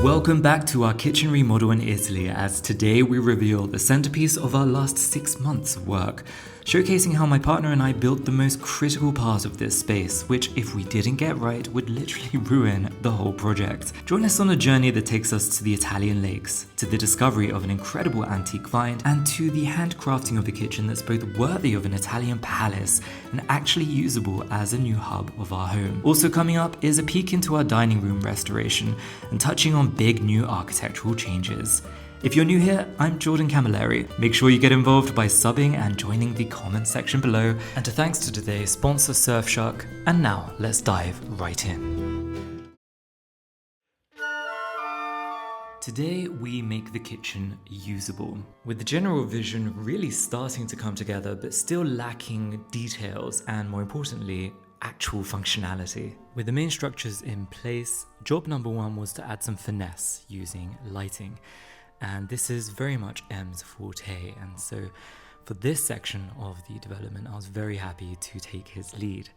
Welcome back to our kitchen remodel in Italy, as today we reveal the centerpiece of our last 6 months of work, showcasing how my partner and I built the most critical part of this space, which if we didn't get right would literally ruin the whole project. Join us on a journey that takes us to the Italian lakes, to the discovery of an incredible antique find, and to the handcrafting of a kitchen that's both worthy of an Italian palace and actually usable as a new hub of our home. Also coming up is a peek into our dining room restoration and touching on big new architectural changes. If you're new here, I'm Jordan Camilleri. Make sure you get involved by subbing and joining the comment section below. And a thanks to today's sponsor Surfshark. And now let's dive right in. Today we make the kitchen usable, with the general vision really starting to come together but still lacking details and, more importantly, actual functionality. With the main structures in place, job number one was to add some finesse using lighting. And this is very much M's forte, and so for this section of the development I was very happy to take his lead.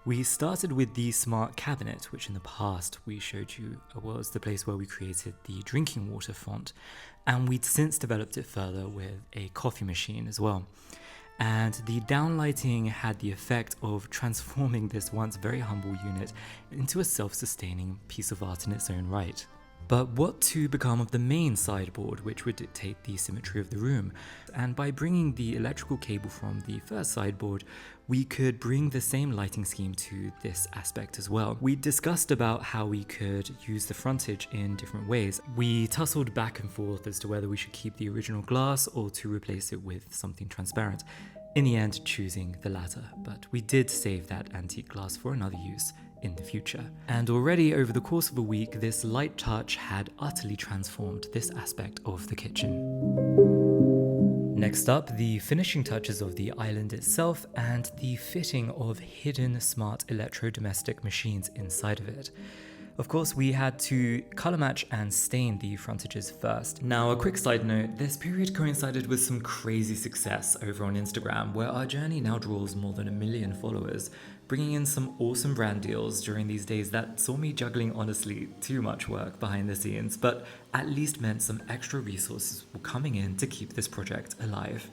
We started with the smart cabinet, which in the past we showed you was the place where we created the drinking water font, and we'd since developed it further with a coffee machine as well. And the downlighting had the effect of transforming this once very humble unit into a self-sustaining piece of art in its own right. But what to become of the main sideboard, which would dictate the symmetry of the room? And by bringing the electrical cable from the first sideboard, we could bring the same lighting scheme to this aspect as well. We discussed about how we could use the frontage in different ways. We tussled back and forth as to whether we should keep the original glass or to replace it with something transparent. In the end, choosing the latter, but we did save that antique glass for another use in the future. And already over the course of a week, this light touch had utterly transformed this aspect of the kitchen. Next up, the finishing touches of the island itself and the fitting of hidden smart electro-domestic machines inside of it. Of course, we had to color match and stain the frontages first. Now, a quick side note, this period coincided with some crazy success over on Instagram, where our journey now draws more than 1 million followers, bringing in some awesome brand deals during these days that saw me juggling honestly too much work behind the scenes, but at least meant some extra resources were coming in to keep this project alive.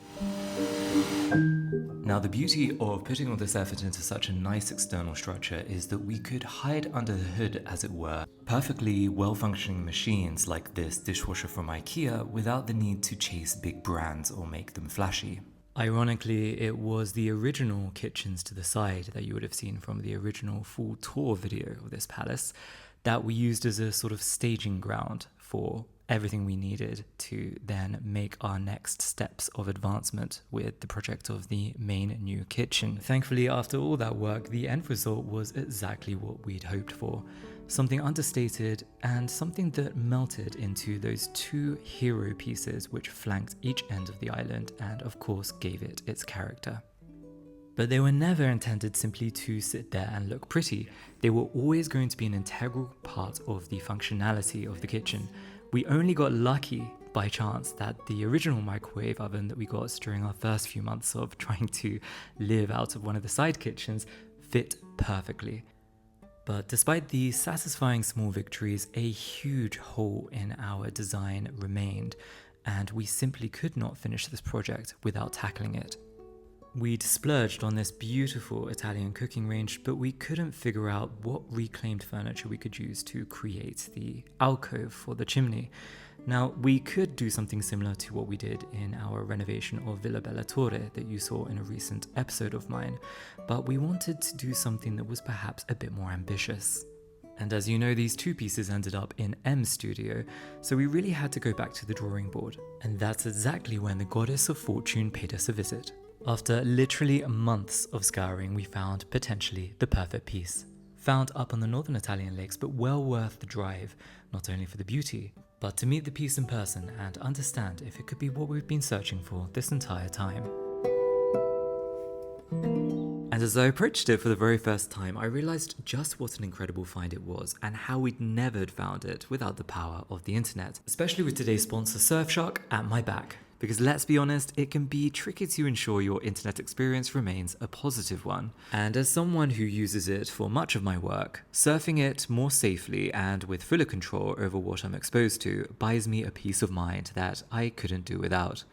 Now, the beauty of putting all this effort into such a nice external structure is that we could hide under the hood, as it were, perfectly well-functioning machines like this dishwasher from IKEA without the need to chase big brands or make them flashy. Ironically, it was the original kitchens to the side that you would have seen from the original full tour video of this palace that we used as a sort of staging ground for everything we needed to then make our next steps of advancement with the project of the main new kitchen. Thankfully, after all that work, the end result was exactly what we'd hoped for. Something understated and something that melted into those two hero pieces which flanked each end of the island and of course gave it its character. But they were never intended simply to sit there and look pretty. They were always going to be an integral part of the functionality of the kitchen. We only got lucky by chance that the original microwave oven that we got during our first few months of trying to live out of one of the side kitchens fit perfectly. But despite these satisfying small victories, a huge hole in our design remained, and we simply could not finish this project without tackling it. We'd splurged on this beautiful Italian cooking range, but we couldn't figure out what reclaimed furniture we could use to create the alcove for the chimney. Now, we could do something similar to what we did in our renovation of Villa Bella Torre that you saw in a recent episode of mine, but we wanted to do something that was perhaps a bit more ambitious. And as you know, these two pieces ended up in M's studio, so we really had to go back to the drawing board. And that's exactly when the goddess of fortune paid us a visit. After literally months of scouring, we found potentially the perfect piece. Found up on the northern Italian lakes, but well worth the drive, not only for the beauty, but to meet the piece in person and understand if it could be what we've been searching for this entire time. And as I approached it for the very first time, I realized just what an incredible find it was and how we'd never found it without the power of the internet, especially with today's sponsor Surfshark at my back. Because let's be honest, it can be tricky to ensure your internet experience remains a positive one. And as someone who uses it for much of my work, surfing it more safely and with fuller control over what I'm exposed to buys me a peace of mind that I couldn't do without.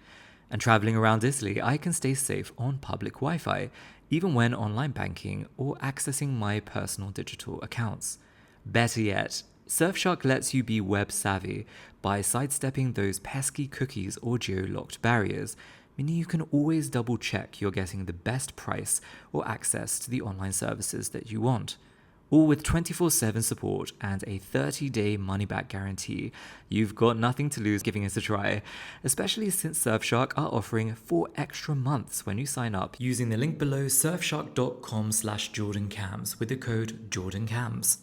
And traveling around Italy, I can stay safe on public Wi-Fi, even when online banking or accessing my personal digital accounts. Better yet, Surfshark lets you be web savvy by sidestepping those pesky cookies or geo-locked barriers, meaning you can always double check you're getting the best price or access to the online services that you want. All with 24/7 support and a 30-day money-back guarantee. You've got nothing to lose giving it a try, especially since Surfshark are offering 4 extra months when you sign up using the link below, surfshark.com/JordanCams with the code JordanCams.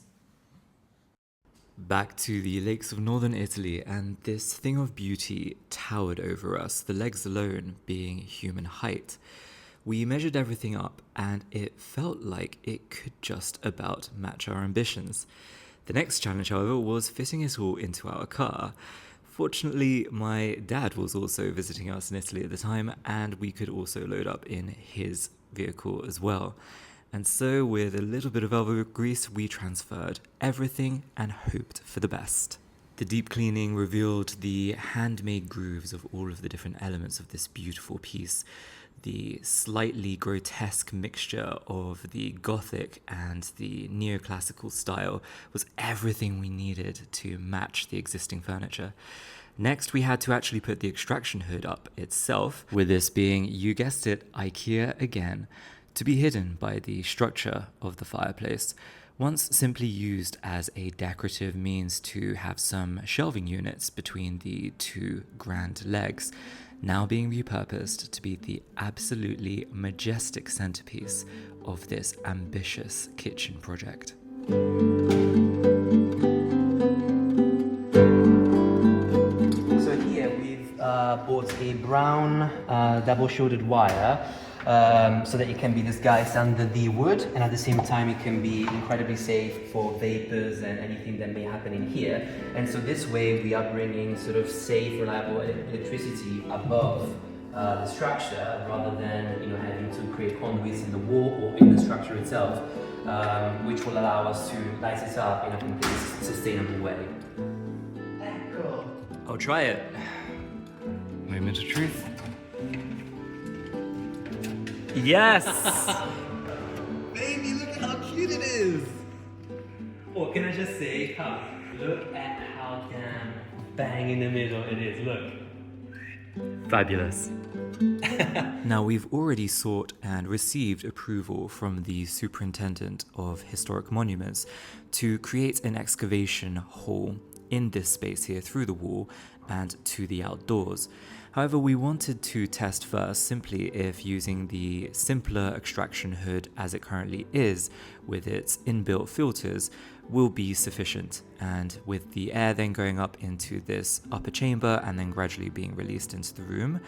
Back to the lakes of northern Italy, and this thing of beauty towered over us, the legs alone being human height. We measured everything up, and it felt like it could just about match our ambitions. The next challenge, however, was fitting it all into our car. Fortunately, my dad was also visiting us in Italy at the time, and we could also load up in his vehicle as well. And so, with a little bit of elbow grease, we transferred everything and hoped for the best. The deep cleaning revealed the handmade grooves of all of the different elements of this beautiful piece. The slightly grotesque mixture of the Gothic and the neoclassical style was everything we needed to match the existing furniture. Next, we had to actually put the extraction hood up itself, with this being, you guessed it, IKEA again, to be hidden by the structure of the fireplace. Once simply used as a decorative means to have some shelving units between the two grand legs, now being repurposed to be the absolutely majestic centerpiece of this ambitious kitchen project. So here we've bought a brown double-shouldered wire so that it can be disguised under the wood, and at the same time it can be incredibly safe for vapors and anything that may happen in here. And so this way we are bringing sort of safe, reliable electricity above the structure, rather than having to create conduits in the wall or in the structure itself, which will allow us to light it up in a completely sustainable way. Ecco. I'll try it. Moment of truth. Yes! Baby, look at how cute it is! What can I just say? Look at how damn bang in the middle it is, look. Fabulous. Now, we've already sought and received approval from the Superintendent of Historic Monuments to create an excavation hole in this space here through the wall and to the outdoors. However, we wanted to test first simply if using the simpler extraction hood as it currently is with its inbuilt filters will be sufficient, and with the air then going up into this upper chamber and then gradually being released into the room,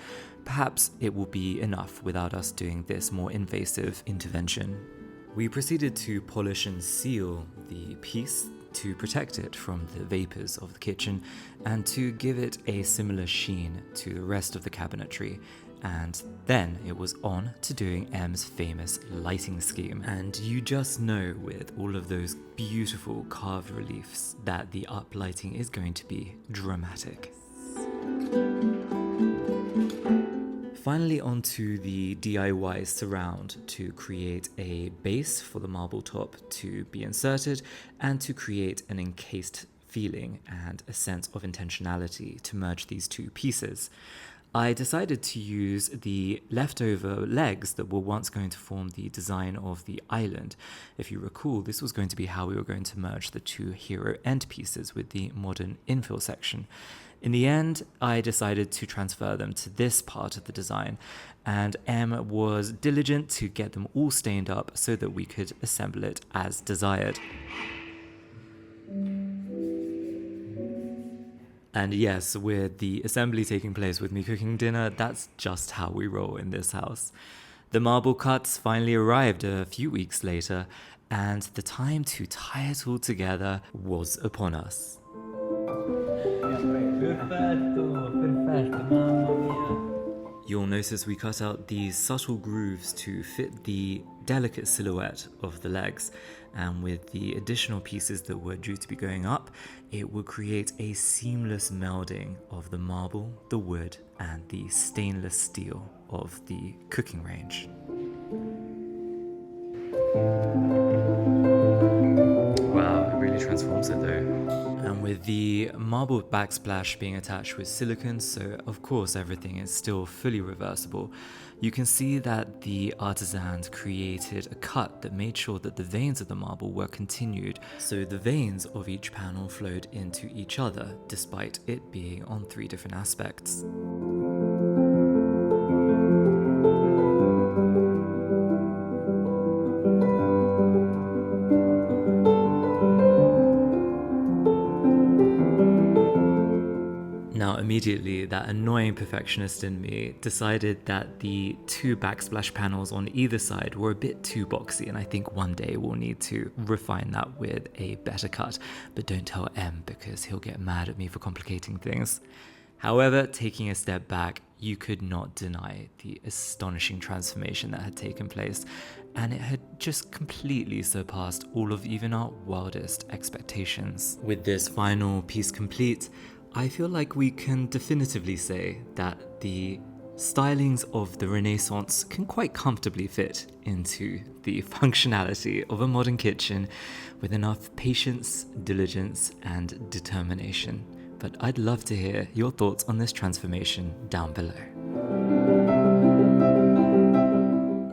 perhaps it will be enough without us doing this more invasive intervention. We proceeded to polish and seal the piece to protect it from the vapors of the kitchen and to give it a similar sheen to the rest of the cabinetry. And then it was on to doing M's famous lighting scheme. And you just know with all of those beautiful carved reliefs that the uplighting is going to be dramatic. Finally, onto the DIY surround to create a base for the marble top to be inserted and to create an encased feeling and a sense of intentionality to merge these two pieces. I decided to use the leftover legs that were once going to form the design of the island. If you recall, this was going to be how we were going to merge the two hero end pieces with the modern infill section. In the end, I decided to transfer them to this part of the design, and M was diligent to get them all stained up so that we could assemble it as desired. And yes, with the assembly taking place with me cooking dinner, that's just how we roll in this house. The marble cuts finally arrived a few weeks later, and the time to tie it all together was upon us. Perfetto, perfetto, mamma mia. You'll notice we cut out these subtle grooves to fit the delicate silhouette of the legs, and with the additional pieces that were due to be going up, it would create a seamless melding of the marble, the wood, and the stainless steel of the cooking range. Wow, it really transforms it though. And with the marble backsplash being attached with silicone, so of course everything is still fully reversible, you can see that the artisans created a cut that made sure that the veins of the marble were continued, so the veins of each panel flowed into each other, despite it being on 3 different aspects. Now, immediately, that annoying perfectionist in me decided that the 2 backsplash panels on either side were a bit too boxy, and I think one day we'll need to refine that with a better cut. But don't tell M, because he'll get mad at me for complicating things. However, taking a step back, you could not deny the astonishing transformation that had taken place, and it had just completely surpassed all of even our wildest expectations. With this final piece complete, I feel like we can definitively say that the stylings of the Renaissance can quite comfortably fit into the functionality of a modern kitchen with enough patience, diligence, and determination. But I'd love to hear your thoughts on this transformation down below.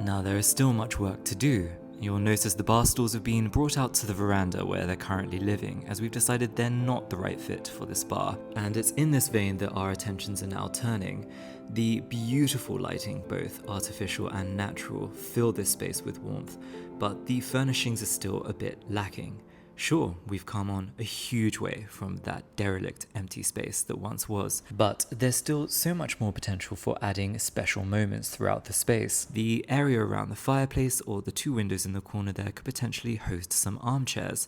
Now, there is still much work to do. You'll notice the bar stools have been brought out to the veranda where they're currently living, as we've decided they're not the right fit for this bar. And it's in this vein that our attentions are now turning. The beautiful lighting, both artificial and natural, fill this space with warmth, but the furnishings are still a bit lacking. Sure, we've come on a huge way from that derelict empty space that once was, but there's still so much more potential for adding special moments throughout the space. The area around the fireplace or the 2 windows in the corner there could potentially host some armchairs.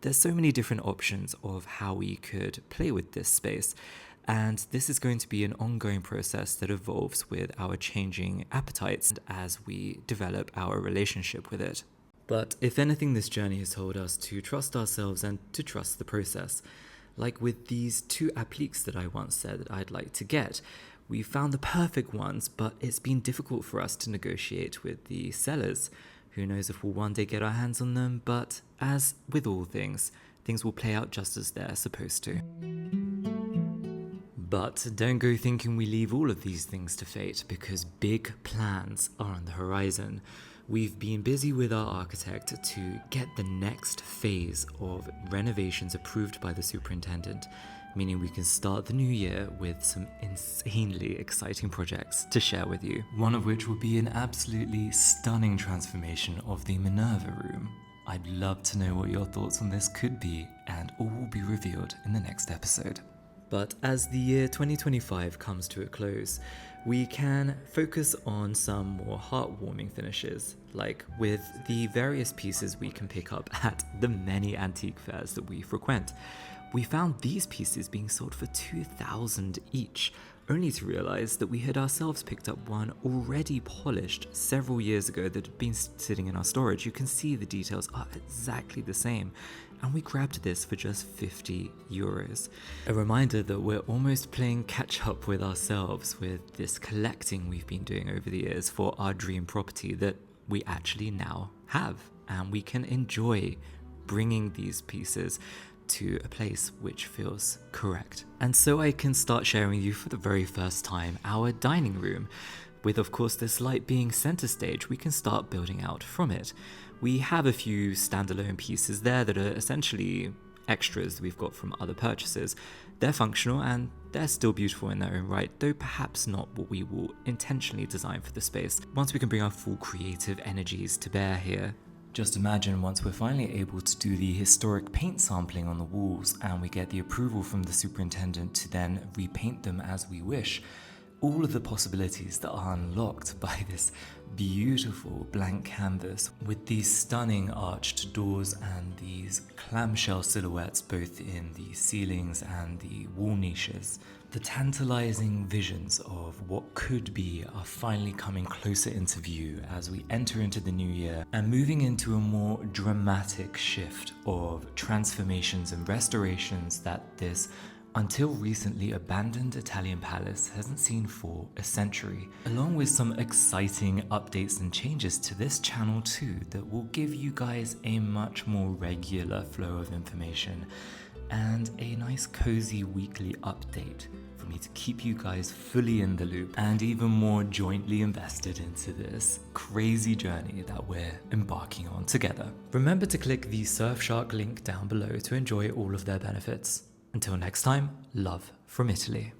There's so many different options of how we could play with this space, and this is going to be an ongoing process that evolves with our changing appetites as we develop our relationship with it. But if anything, this journey has told us to trust ourselves and to trust the process. Like with these 2 appliques that I once said that I'd like to get. We found the perfect ones, but it's been difficult for us to negotiate with the sellers. Who knows if we'll one day get our hands on them, but as with all things, things will play out just as they're supposed to. But don't go thinking we leave all of these things to fate, because big plans are on the horizon. We've been busy with our architect to get the next phase of renovations approved by the superintendent, meaning we can start the new year with some insanely exciting projects to share with you. One of which will be an absolutely stunning transformation of the Minerva room. I'd love to know what your thoughts on this could be, and all will be revealed in the next episode. But as the year 2025 comes to a close, we can focus on some more heartwarming finishes, like with the various pieces we can pick up at the many antique fairs that we frequent. We found these pieces being sold for $2,000 each, only to realize that we had ourselves picked up one already polished several years ago that had been sitting in our storage. You can see the details are exactly the same, and we grabbed this for just €50. A reminder that we're almost playing catch up with ourselves with this collecting we've been doing over the years for our dream property that we actually now have, and we can enjoy bringing these pieces to a place which feels correct. And so I can start sharing with you for the very first time our dining room. With, of course, this light being center stage, we can start building out from it. We have a few standalone pieces there that are essentially extras we've got from other purchases. They're functional and they're still beautiful in their own right, though perhaps not what we will intentionally design for the space. Once we can bring our full creative energies to bear here. Just imagine once we're finally able to do the historic paint sampling on the walls and we get the approval from the superintendent to then repaint them as we wish. all of the possibilities that are unlocked by this beautiful blank canvas with these stunning arched doors and these clamshell silhouettes both in the ceilings and the wall niches. The tantalizing visions of what could be are finally coming closer into view as we enter into the new year and moving into a more dramatic shift of transformations and restorations that this until recently abandoned Italian palace hasn't seen for a century, along with some exciting updates and changes to this channel too that will give you guys a much more regular flow of information and a nice cozy weekly update for me to keep you guys fully in the loop and even more jointly invested into this crazy journey that we're embarking on together. Remember to click the Surfshark link down below to enjoy all of their benefits. Until next time, love from Italy.